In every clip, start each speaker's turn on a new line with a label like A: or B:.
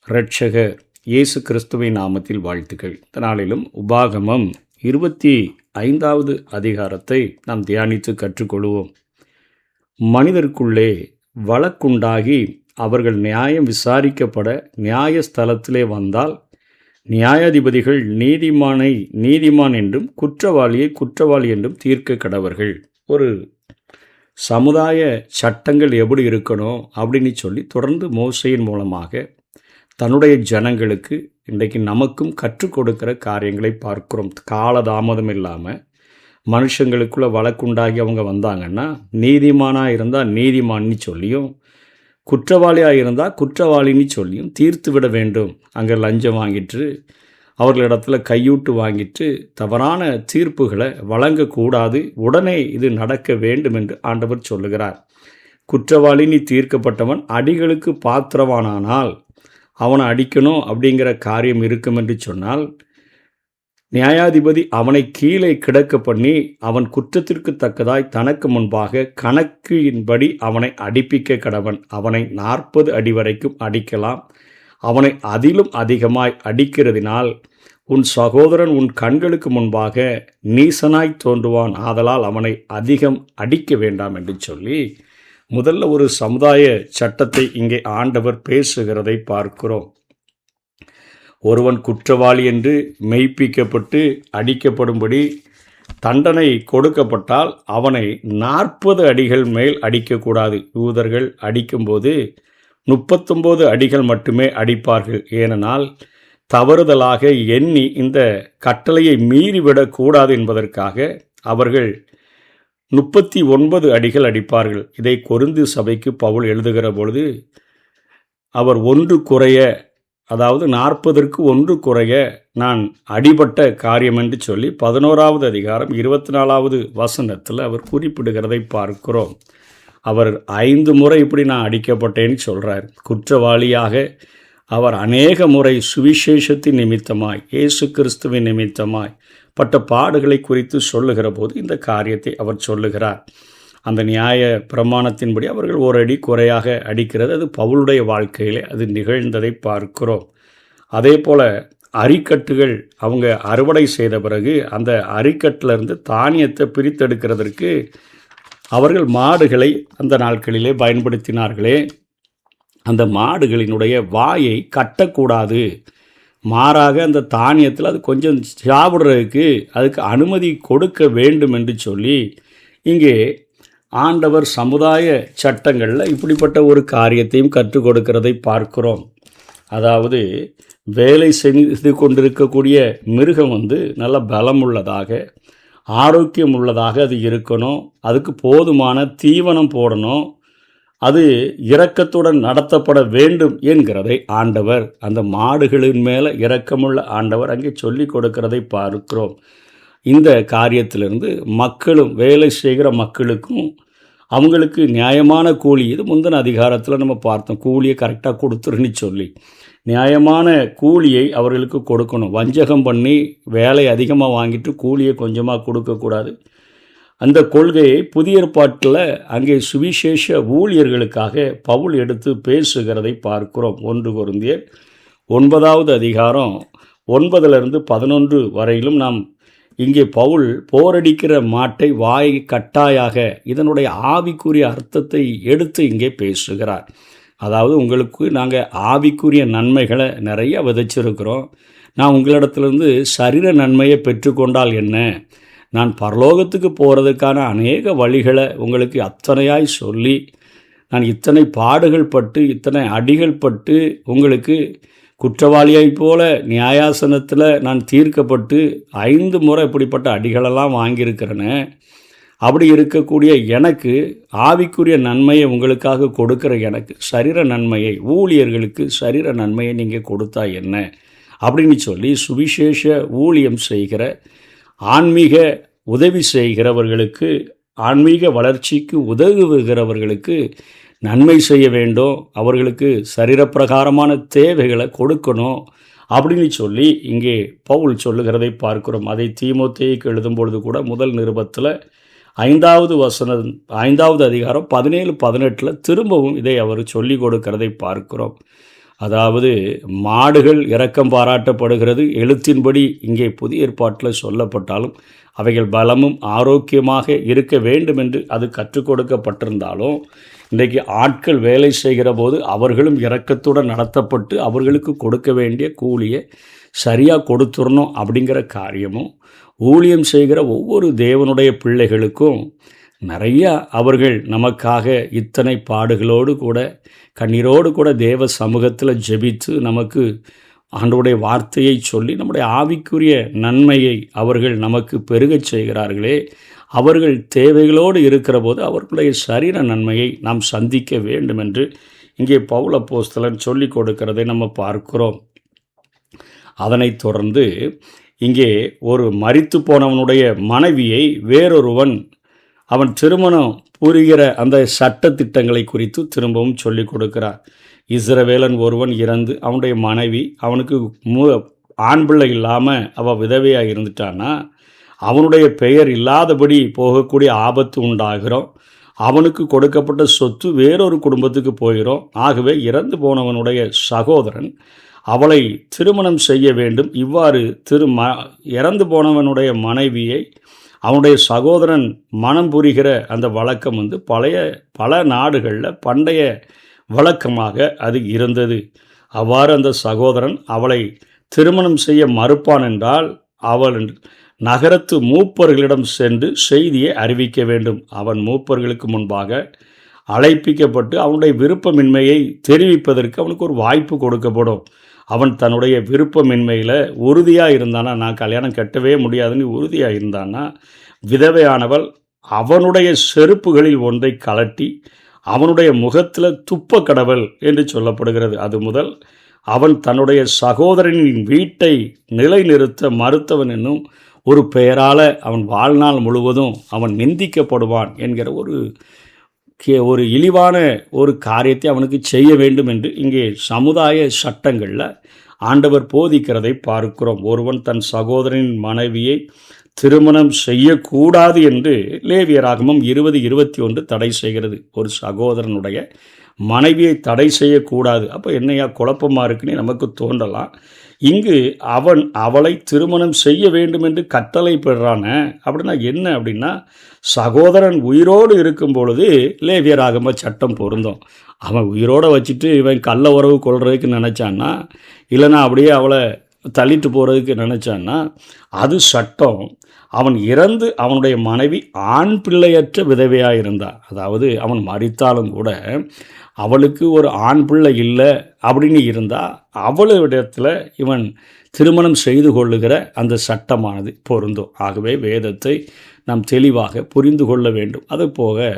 A: இரட்சகர் இயேசு கிறிஸ்துவின் நாமத்தில் வாழ்த்துக்கள். இந்த நாளிலும் உபாகமம் 25வது அதிகாரத்தை நாம் தியானித்து கற்றுக்கொள்வோம். மனிதருக்குள்ளே வழக்குண்டாகி அவர்கள் நியாயம் விசாரிக்கப்பட நியாயஸ்தலத்திலே வந்தால் நியாயாதிபதிகள் நீதிமானை நீதிமான் என்றும் குற்றவாளியை குற்றவாளி என்றும் தீர்க்க கடவர்கள். ஒரு சமுதாய சட்டங்கள் எப்படி இருக்கணும் அப்படின்னு சொல்லி தொடர்ந்து மோசையின் மூலமாக தன்னுடைய ஜனங்களுக்கு இன்றைக்கு நமக்கும் கற்றுக் கொடுக்கிற காரியங்களை பார்க்கிறோம். காலதாமதம் இல்லாமல் மனுஷங்களுக்குள்ள வழக்குண்டாகி அவங்க வந்தாங்கன்னா நீதிமானாக இருந்தால் நீதிமான்னு சொல்லியும் குற்றவாளியாக இருந்தால் குற்றவாளின்னு சொல்லியும் தீர்த்து விட வேண்டும். அங்கே லஞ்சம் வாங்கிட்டு அவர்களிடத்துல கையூட்டு வாங்கிட்டு தவறான தீர்ப்புகளை வழங்கக்கூடாது. உடனே இது நடக்க வேண்டும் என்று ஆண்டவர் சொல்லுகிறார். குற்றவாளினி தீர்க்கப்பட்டவன் அடிகளுக்கு பாத்திரவானானால் அவனை அடிக்கணும் அப்படிங்கிற காரியம் இருக்கும் என்று சொன்னால் நியாயாதிபதி அவனை கீழே கிடக்க பண்ணி அவன் குற்றத்திற்கு தக்கதாய் தனக்கு முன்பாக கணக்கின்படி அவனை அடிப்பிக்க கடவன். அவனை 40 அடி வரைக்கும் அடிக்கலாம். அவனை அதிலும் அதிகமாய் அடிக்கிறதினால் உன் சகோதரன் உன் கண்களுக்கு முன்பாக நீசனாய் தோன்றுவான். ஆதலால் அவனை அதிகம் அடிக்க வேண்டாம் என்று சொல்லி முதல்ல ஒரு சமுதாய சட்டத்தை இங்கே ஆண்டவர் பேசுகிறதை பார்க்கிறோம். ஒருவன் குற்றவாளி என்று மெய்ப்பிக்கப்பட்டு அடிக்கப்படும்படி தண்டனை கொடுக்கப்பட்டால் அவனை 40 அடிகள் மேல் அடிக்கக்கூடாது. யூதர்கள் அடிக்கும்போது 39 அடிகள் மட்டுமே அடிப்பார்கள். ஏனென்றால் தவறுதலாக எண்ணி இந்த கட்டளையை மீறிவிடக்கூடாது என்பதற்காக அவர்கள் 39 அடிகள் அடிப்பார்கள். இதை கொரிந்து சபைக்கு பவுல் எழுதுகிற பொழுது அவர் 1 குறைய, அதாவது 40ற்கு 1 குறைய நான் அடிபட்ட காரியம் என்று சொல்லி 11வது அதிகாரம் 24வது வசனத்தில் அவர் குறிப்பிடுகிறதை பார்க்கிறோம். அவர் 5 முறை இப்படி நான் அடிக்கப்பட்டேன்னு சொல்கிறார். குற்றவாளியாக அவர் அநேக முறை சுவிசேஷத்தின் நிமித்தமாய் இயேசு கிறிஸ்துவின் நிமித்தமாய் பட்ட பாடுகளை குறித்து சொல்லுகிற போது இந்த காரியத்தை அவர் சொல்லுகிறார். அந்த நியாய பிரமாணத்தின்படி அவர்கள் 1 அடி குறையாக அடிக்கிறது. அது பவுலுடைய வாழ்க்கையிலே அது நிகழ்ந்ததை பார்க்கிறோம். அதே போல் அரிக்கட்டுகள் அவங்க அறுவடை செய்த பிறகு அந்த அரிக்கட்டிலிருந்து தானியத்தை பிரித்தெடுக்கிறதற்கு அவர்கள் மாடுகளை அந்த நாட்களிலே பயன்படுத்தினார்களே. அந்த மாடுகளினுடைய வாயை கட்டக்கூடாது. மாறாக அந்த தானியத்தில் அது கொஞ்சம் சாப்பிட்றதுக்கு அதுக்கு அனுமதி கொடுக்க வேண்டும் என்று சொல்லி இங்கே ஆண்டவர் சமுதாய சட்டங்களில் இப்படிப்பட்ட ஒரு காரியத்தையும் கற்றுக் கொடுக்கிறதை பார்க்கிறோம். அதாவது வேலை செய்து கொண்டிருக்கக்கூடிய மிருகம் நல்ல பலம் உள்ளதாக ஆரோக்கியம் உள்ளதாக அது இருக்கணும். அதுக்கு போதுமான தீவனம் போடணும். அது இரக்கத்துடன் நடத்தப்பட வேண்டும் என்கிறதை ஆண்டவர் அந்த மாடுகளின் மேலே இரக்கமுள்ள ஆண்டவர் அங்கே சொல்லி கொடுக்கிறதை பார்க்கிறோம். இந்த காரியத்திலிருந்து மக்களும் வேலை செய்கிற மக்களுக்கும் அவங்களுக்கு நியாயமான கூலி, இது முந்தின அதிகாரத்தில் நம்ம பார்த்தோம், கூலியை கரெக்டாக கொடுத்துருன்னு சொல்லி நியாயமான கூலியை அவர்களுக்கு கொடுக்கணும். வஞ்சகம் பண்ணி வேலை அதிகமாக வாங்கிட்டு கூலியை கொஞ்சமாக கொடுக்கக்கூடாது. அந்த கொள்கையை புதிய ஏற்பாட்டில் அங்கே சுவிசேஷ ஊழியர்களுக்காக பவுல் எடுத்து பேசுகிறதை பார்க்கிறோம். 1 கொரிந்தியர் 9வது அதிகாரம் 9லிருந்து 11 வரையிலும் நாம் இங்கே பவுல் போரடிக்கிற மாட்டை வாய் கட்டாயாக இதனுடைய ஆவிக்குரிய அர்த்தத்தை எடுத்து இங்கே பேசுகிறார். அதாவது உங்களுக்கு நாங்கள் ஆவிக்குரிய நன்மைகளை நிறைய விதைச்சிருக்கிறோம். நான் உங்களிடத்துலேருந்து சரீர நன்மையை பெற்றுக்கொண்டால் என்ன, நான் பரலோகத்துக்கு போகிறதுக்கான அநேக வழிகளை உங்களுக்கு அத்தனையாய் சொல்லி நான் இத்தனை பாடுகள் பட்டு இத்தனை அடிகள் பட்டு உங்களுக்கு குற்றவாளியாய் போல நியாயாசனத்தில் நான் தீர்க்கப்பட்டு 5 முறை இப்படிப்பட்ட அடிகளெல்லாம் வாங்கியிருக்கிறேன்னு. அப்படி இருக்கக்கூடிய எனக்கு ஆவிக்குரிய நன்மையை உங்களுக்காக கொடுக்குற எனக்கு சரீர நன்மையை, ஊழியர்களுக்கு சரீர நன்மையை நீங்கள் கொடுத்தா என்ன அப்படின்னு சொல்லி சுவிசேஷ ஊழியம் செய்கிற ஆன்மீக உதவி செய்கிறவர்களுக்கு, ஆன்மீக வளர்ச்சிக்கு உதவுகிறவர்களுக்கு நன்மை செய்ய வேண்டும், அவர்களுக்கு சரீரப்பிரகாரமான தேவைகளை கொடுக்கணும் அப்படின்னு சொல்லி இங்கே பவுல் சொல்லுகிறதை பார்க்கிறோம். அதை தீமோத்தேயுக்கு எழுதும்பொழுது கூட முதல் நிருபத்தில் 5வது அதிகாரம் 17-18 திரும்பவும் இதை அவர் சொல்லிக் கொடுக்கிறதை பார்க்கிறோம். அதாவது மாடுகள் இரக்கம் பாராட்டப்படுகிறது. எழுத்தின்படி இங்கே புதிய ஏற்பாட்டில் சொல்லப்பட்டாலும் அவைகள் பலமும் ஆரோக்கியமாக இருக்க வேண்டும் என்று அது கற்றுக் கொடுக்கப்பட்டிருந்தாலும், இன்றைக்கு ஆட்கள் வேலை செய்கிற போது அவர்களும் இரக்கத்துடன் நடத்தப்பட்டு அவர்களுக்கு கொடுக்க வேண்டிய கூலியை சரியாக கொடுத்துடணும் அப்படிங்கிற காரியமும், ஊழியம் செய்கிற ஒவ்வொரு தேவனுடைய பிள்ளைகளுக்கும் நிறையா அவர்கள் நமக்காக இத்தனை பாடுகளோடு கூட கண்ணீரோடு கூட தேவ சமூகத்தில் ஜெபித்து நமக்கு ஆண்டவருடைய வார்த்தையை சொல்லி நம்முடைய ஆவிக்குரிய நன்மையை அவர்கள் நமக்கு பெருகச் செய்கிறார்களே, அவர்கள் தேவைகளோடு இருக்கிற போது அவர்களுடைய சரீர நன்மையை நாம் சந்திக்க வேண்டும் என்று இங்கே பவுல் அப்போஸ்தலன் சொல்லி கொடுக்கிறதை நம்ம பார்க்கிறோம். அதனைத் தொடர்ந்து இங்கே ஒரு மரித்து போனவனுடைய மனைவியை வேறொருவன் அவன் திருமணம் புரிகிற அந்த சட்ட திட்டங்களை குறித்து திரும்பவும் சொல்லி கொடுக்கிறார். இஸ்ரவேலன் ஒருவன் இறந்து அவனுடைய மனைவி அவனுக்கு ஆண் பிள்ளை இல்லாமல் அவள் விதவையாக இருந்துட்டான்னா அவனுடைய பெயர் இல்லாதபடி போகக்கூடிய ஆபத்து உண்டாகிறோம். அவனுக்கு கொடுக்கப்பட்ட சொத்து வேறொரு குடும்பத்துக்கு போகிறோம். ஆகவே இறந்து போனவனுடைய சகோதரன் அவளை திருமணம் செய்ய வேண்டும். இவ்வாறு இறந்து போனவனுடைய மனைவியை அவனுடைய சகோதரன் மனம் புரிகிற அந்த வழக்கம் பல நாடுகளில் பண்டைய வழக்கமாக அது இருந்தது. அவ்வாறு அந்த சகோதரன் அவளை திருமணம் செய்ய மறுப்பான் என்றால் அவள் நகரத்து மூப்பர்களிடம் சென்று செய்தியை அறிவிக்க வேண்டும். அவன் மூப்பர்களுக்கு முன்பாக அழைப்பிக்கப்பட்டு அவனுடைய விருப்பமின்மையை தெரிவிப்பதற்கு அவனுக்கு ஒரு வாய்ப்பு கொடுக்கப்படும். அவன் தன்னுடைய விருப்பமின்மையில் உறுதியாக இருந்தானா, நான் கல்யாணம் கட்டவே முடியாதுன்னு உறுதியாக இருந்தானா, விதவையானவள் அவனுடைய செருப்புகளில் ஒன்றை கலட்டி அவனுடைய முகத்தில் துப்ப கடவுள் என்று சொல்லப்படுகிறது. அது முதல் அவன் தன்னுடைய சகோதரனின் வீட்டை நிலைநிறுத்த மறுத்தவன் என்னும் ஒரு பெயரால் அவன் வாழ்நாள் முழுவதும் அவன் நிந்திக்கப்படுவான் என்கிற ஒரு இழிவான ஒரு காரியத்தை அவனுக்கு செய்ய வேண்டும் என்று இங்கே சமுதாய சட்டங்களில் ஆண்டவர் போதிக்கிறதை பார்க்கிறோம். ஒருவன் தன் சகோதரனின் மனைவியை திருமணம் செய்யக்கூடாது என்று லேவியராகமம் 20:21 தடை செய்கிறது. ஒரு சகோதரனுடைய மனைவியை தடை செய்யக்கூடாது. அப்போ என்னையா குழப்பமாக இருக்குன்னு நமக்கு தோன்றலாம். இங்கு அவன் அவளை திருமணம் செய்ய வேண்டும் என்று கட்டளை பெறான அப்படின்னா என்ன அப்படின்னா, சகோதரன் உயிரோடு இருக்கும் பொழுது லேவியராகம சட்டம் பொருந்தும். அவன் உயிரோடு வச்சுட்டு இவன் கள்ள உறவு கொள்றதுக்கு நினச்சான்னா, இல்லைன்னா அப்படியே அவளை தள்ளிட்டு போகிறதுக்கு நினச்சான்னா அது சட்டம். அவன் இறந்து அவனுடைய மனைவி ஆண் பிள்ளையற்ற விதவையாக இருந்தாள். அதாவது அவன் மரித்தாலும் கூட அவளுக்கு ஒரு ஆண் பிள்ளை இல்லை அப்படின்னு இருந்தால் அவளிடத்தில் இவன் திருமணம் செய்து கொள்ளுகிற அந்த சட்டமானது பொருந்தும். ஆகவே வேதத்தை நாம் தெளிவாக புரிந்து கொள்ள வேண்டும். அதுபோக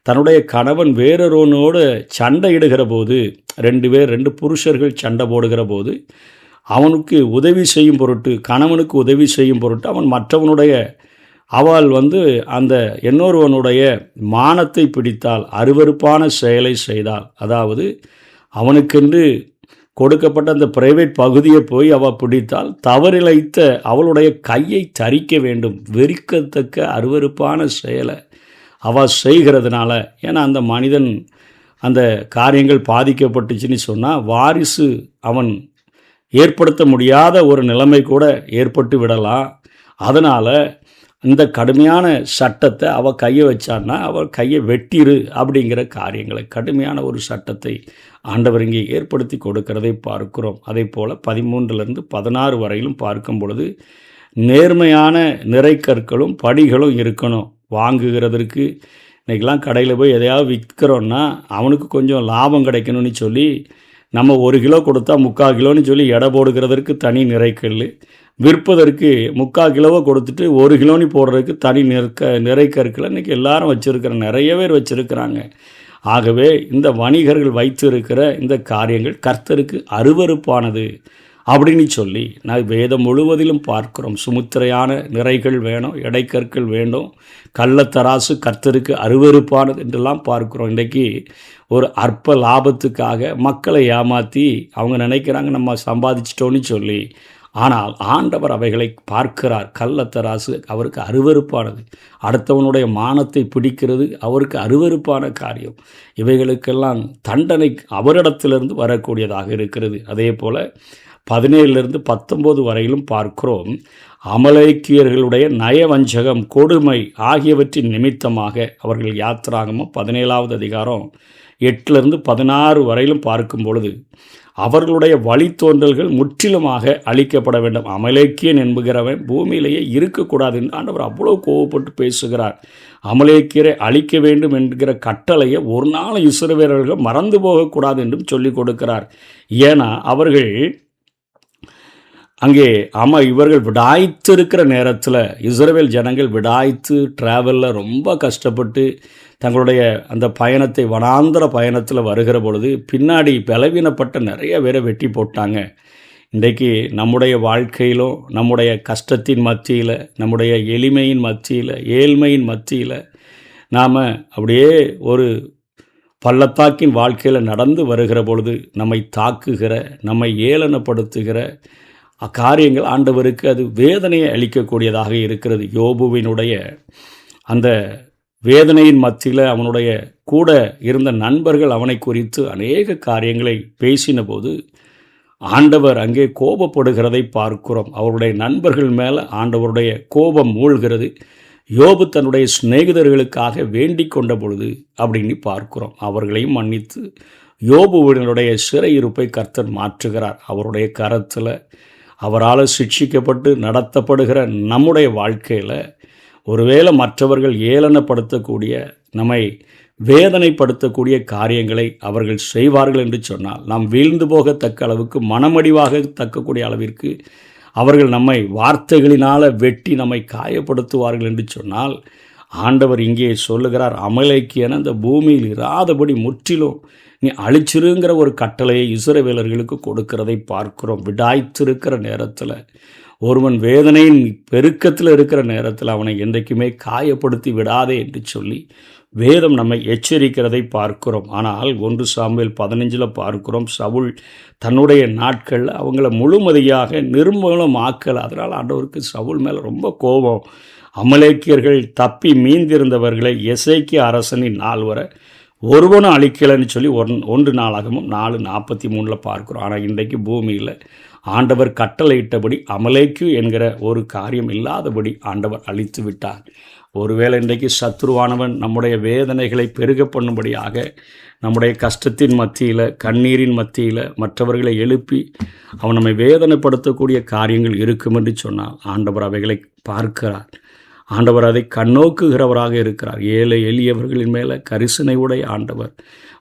A: தன்னுடைய கணவன் வேறொருவனோடு சண்டையிடுகிற போது, ரெண்டு புருஷர்கள் சண்டை போடுகிற போது அவனுக்கு உதவி செய்யும் பொருட்டு, கணவனுக்கு உதவி செய்யும் பொருட்டு அவள் அந்த இன்னொருவனுடைய மானத்தை பிடித்தால், அருவருப்பான செயலை செய்தால், அதாவது அவனுக்கென்று கொடுக்கப்பட்ட அந்த பிரைவேட் பகுதியை போய் அவள் பிடித்தால் தவறிழைத்த அவளுடைய கையை தரிக்க வேண்டும். வெறுக்கத்தக்க அருவருப்பான செயலை அவள் செய்கிறதுனால, ஏன்னா அந்த மனிதன் அந்த காரியங்கள் பாதிக்கப்பட்டுச்சுன்னு சொன்னால் வாரிசு அவன் ஏற்படுத்த முடியாத ஒரு நிலைமை கூட ஏற்பட்டு விடலாம். அதனால் இந்த கடுமையான சட்டத்தை அவள் கையை வச்சான்னா அவள் கையை வெட்டிரு அப்படிங்கிற காரியங்களை, கடுமையான ஒரு சட்டத்தை ஆண்டவர் இங்கே ஏற்படுத்தி கொடுக்கிறதை பார்க்கிறோம். அதே போல் 13-16 வரையிலும் பார்க்கும் பொழுது நேர்மையான நிறைக்கற்களும் படிகளும் இருக்கணும். வாங்குகிறதற்கு இன்றைக்கெலாம் கடையில் போய் எதையாவது விற்கிறோன்னா அவனுக்கு கொஞ்சம் லாபம் கிடைக்கணும்னு சொல்லி நம்ம 1 கிலோ கொடுத்தா 3/4 கிலோன்னு சொல்லி எடை போடுகிறதற்கு தனி நிறைக்கல், விற்பதற்கு 3/4 கிலோவை கொடுத்துட்டு 1 கிலோன்னு போடுறதுக்கு தனி நிறைக்கற்களை இன்றைக்கி எல்லாரும் நிறைய பேர் வச்சுருக்கிறாங்க. ஆகவே இந்த வணிகர்கள் வைத்திருக்கிற இந்த காரியங்கள் கர்த்தருக்கு அருவருப்பானது அப்படின்னு சொல்லி நான் வேதம் முழுவதிலும் பார்க்கிறோம். சுமுத்திரையான நிறைகள் வேணும், எடைக்கற்கள் வேண்டும், கள்ளத்தராசு கர்த்தருக்கு அருவருப்பானது என்றெல்லாம் பார்க்கிறோம். இன்றைக்கி ஒரு அற்ப லாபத்துக்காக மக்களை ஏமாற்றி அவங்க நினைக்கிறாங்க நம்ம சம்பாதிச்சிட்டோன்னு சொல்லி ஆனால் ஆண்டவர் அவைகளை பார்க்கிறார். கள்ளத்தராசு அவருக்கு அருவருப்பானது. அடுத்தவனுடைய மானத்தை பிடிக்கிறது அவருக்கு அருவருப்பான காரியம். இவைகளுக்கெல்லாம் தண்டனை அவரிடத்திலிருந்து வரக்கூடியதாக இருக்கிறது. அதே போல் 17 19 வரையிலும் பார்க்கிறோம். அமலேக்கியர்களுடைய நயவஞ்சகம், கொடுமை ஆகியவற்றின் நிமித்தமாக அவர்கள் யாத்திராகமம் 17வது அதிகாரம் 8 16 வரையிலும் பார்க்கும் பொழுது அவர்களுடைய வழித்தோன்றல்கள் முற்றிலுமாக அழிக்கப்பட வேண்டும். அமலேக்கியன் என்பகிறவன் பூமியிலேயே இருக்கக்கூடாது என்று ஆண்டவர் அவ்வளோ கோபப்பட்டு பேசுகிறார். அமலேக்கியரை அழிக்க வேண்டும் என்கிற கட்டளையை ஒரு நாள் இஸ்ரவேலர்கள் மறந்து போகக்கூடாது என்றும் சொல்லிக் கொடுக்கிறார். ஏன்னா அவர்கள் அங்கே இவர்கள் விடாய்த்திருக்கிற நேரத்தில் இஸ்ரவேல் ஜனங்கள் விடாய்த்து ட்ராவலில் ரொம்ப கஷ்டப்பட்டு தங்களுடைய அந்த பயணத்தை வனாந்தர பயணத்தில் வருகிற பொழுது பின்னாடி பலவீனப்பட்ட நிறைய பேரை வெட்டி போட்டாங்க. இன்றைக்கு நம்முடைய வாழ்க்கையிலும் நம்முடைய கஷ்டத்தின் மத்தியில், நம்முடைய எளிமையின் மத்தியில், ஏழ்மையின் மத்தியில் நாம் அப்படியே ஒரு பள்ளத்தாக்கின் வாழ்க்கையில் நடந்து வருகிற பொழுது நம்மை தாக்குகிற, நம்மை ஏளனப்படுத்துகிற அக்காரியங்கள் ஆண்டவருக்கு அது வேதனையை அளிக்கக்கூடியதாக இருக்கிறது. யோபுவினுடைய அந்த வேதனையின் மத்தியில் அவனுடைய கூட இருந்த நண்பர்கள் அவனை குறித்து அநேக காரியங்களை பேசின போது ஆண்டவர் அங்கே கோபப்படுகிறதை பார்க்கிறோம். அவருடைய நண்பர்கள் மேலே ஆண்டவருடைய கோபம் மூழ்கிறது. யோபு தன்னுடைய சிநேகிதர்களுக்காக வேண்டிக் கொண்ட பொழுது அப்படின்னு பார்க்கிறோம். அவர்களையும் மன்னித்து யோபுவினுடைய சிறையிருப்பை கர்த்தர் மாற்றுகிறார். அவருடைய கரத்தில் அவரால் சிட்சிக்கப்பட்டு நடத்தப்படுகிற நம்முடைய வாழ்க்கையில் ஒருவேளை மற்றவர்கள் ஏளனப்படுத்தக்கூடிய, நம்மை வேதனைப்படுத்தக்கூடிய காரியங்களை அவர்கள் செய்வார்கள் என்று சொன்னால், நாம் வீழ்ந்து போகத்தக்க அளவுக்கு, மனமடிவாக தக்கக்கூடிய அளவிற்கு அவர்கள் நம்மை வார்த்தைகளினால் வெட்டி நம்மை காயப்படுத்துவார்கள் என்று சொன்னால், ஆண்டவர் இங்கே சொல்லுகிறார், அமலேக்கியன் அந்த பூமியில் இராதபடி முற்றிலும் நீ அழிச்சிருங்கிற ஒரு கட்டளையை இஸ்ரவேலர்களுக்கு கொடுக்கிறதை பார்க்கிறோம். விடாய்த்திருக்கிற நேரத்தில், ஒருவன் வேதனையின் பெருக்கத்தில் இருக்கிற நேரத்தில் அவனை என்றைக்குமே காயப்படுத்தி விடாதே என்று சொல்லி வேதம் நம்மை எச்சரிக்கிறதை பார்க்கிறோம். ஆனால் 1 சாமுவேல் 15 பார்க்கிறோம், சவுல் தன்னுடைய நாட்களில் அவங்கள முழுமதியாக நிர்மூலமாக்கலை. அதனால் ஆண்டவருக்கு சவுல் மேலே ரொம்ப கோபம். அமலேக்கியர்கள் தப்பி மீந்திருந்தவர்களை எசேக்கியா அரசனின் நாள் வரை ஒருவனும் அழிக்கலைன்னு சொல்லி 1 நாளாகமும் 4:43 பார்க்கிறோம். ஆனால் இன்றைக்கு பூமியில் ஆண்டவர் கட்டளையிட்டபடி அமலேக்கு என்கிற ஒரு காரியம் இல்லாதபடி ஆண்டவர் அழித்து விட்டார். ஒருவேளை இன்றைக்கு சத்துருவானவன் நம்முடைய வேதனைகளை பெருக பண்ணும்படியாக நம்முடைய கஷ்டத்தின் மத்தியில், கண்ணீரின் மத்தியில் மற்றவர்களை எழுப்பி அவன் நம்மை வேதனைப்படுத்தக்கூடிய காரியங்கள் இருக்கும் என்று சொன்னால் ஆண்டவர் அவைகளை பார்க்கிறார். ஆண்டவர் அதை கண்ணோக்குகிறவராக இருக்கிறார். ஏழை எளியவர்களின் மேலே கரிசனை உடைய ஆண்டவர்,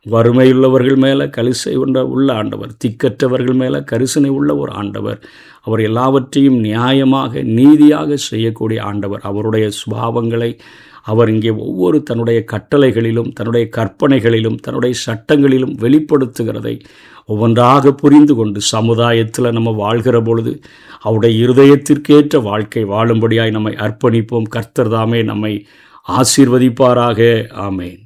A: வறுமையுள்ளவர்கள் மேலே கரிசனை உள்ள ஆண்டவர், திக்கற்றவர்கள் மேலே கரிசனை உள்ள ஒரு ஆண்டவர். அவர் எல்லாவற்றையும் நியாயமாக நீதியாக செய்யக்கூடிய ஆண்டவர். அவருடைய சுபாவங்களை அவர் இங்கே ஒவ்வொரு தன்னுடைய கட்டளைகளிலும், தன்னுடைய கற்பனைகளிலும், தன்னுடைய சட்டங்களிலும் வெளிப்படுத்துகிறதை ஒவ்வொன்றாக புரிந்து கொண்டு சமுதாயத்தில் நம்ம வாழ்கிற பொழுது அவருடைய இருதயத்திற்கேற்ற வாழ்க்கை வாழும்படியாய் நம்மை அர்ப்பணிப்போம். கர்த்தர் தாமே நம்மை ஆசீர்வதிப்பாராக. ஆமேன்.